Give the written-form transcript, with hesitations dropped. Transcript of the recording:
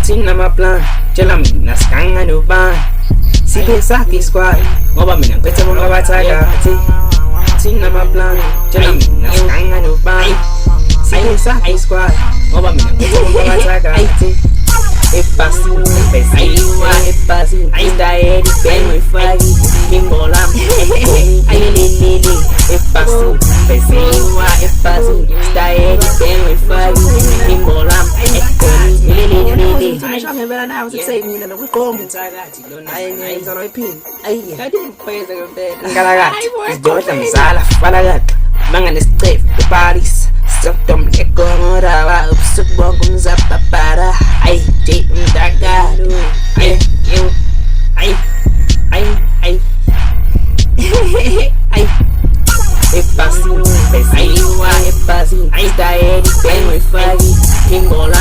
Sina maplan, chela mina skanga no ban. Sike saki squad, ngoba mina ngiphethe bonke abathakathi. Sina maplan, chela mina skanga no ban. Sike saki squad, ngoba mina ngiphethe bonke abathakathi. Ebhasini, Ebhasini, style ben fagi, kimbola, jiyanelihle, Ebhasini, Ebhasini, style ben fagi, kimbola, jiyanelihle. I was excited, you know, we go UMTHAKATHI. I ain't on my pin. I didn't play as a bed. Ngalakati, isidota mzala, falakati, banganesicef, Paris. Soktom leko ngorawa, ubusuk bonke umzapapara. Ay, UMTHAKATHI. Ebhasini, Ebhasini, style ben fagi, kimbola.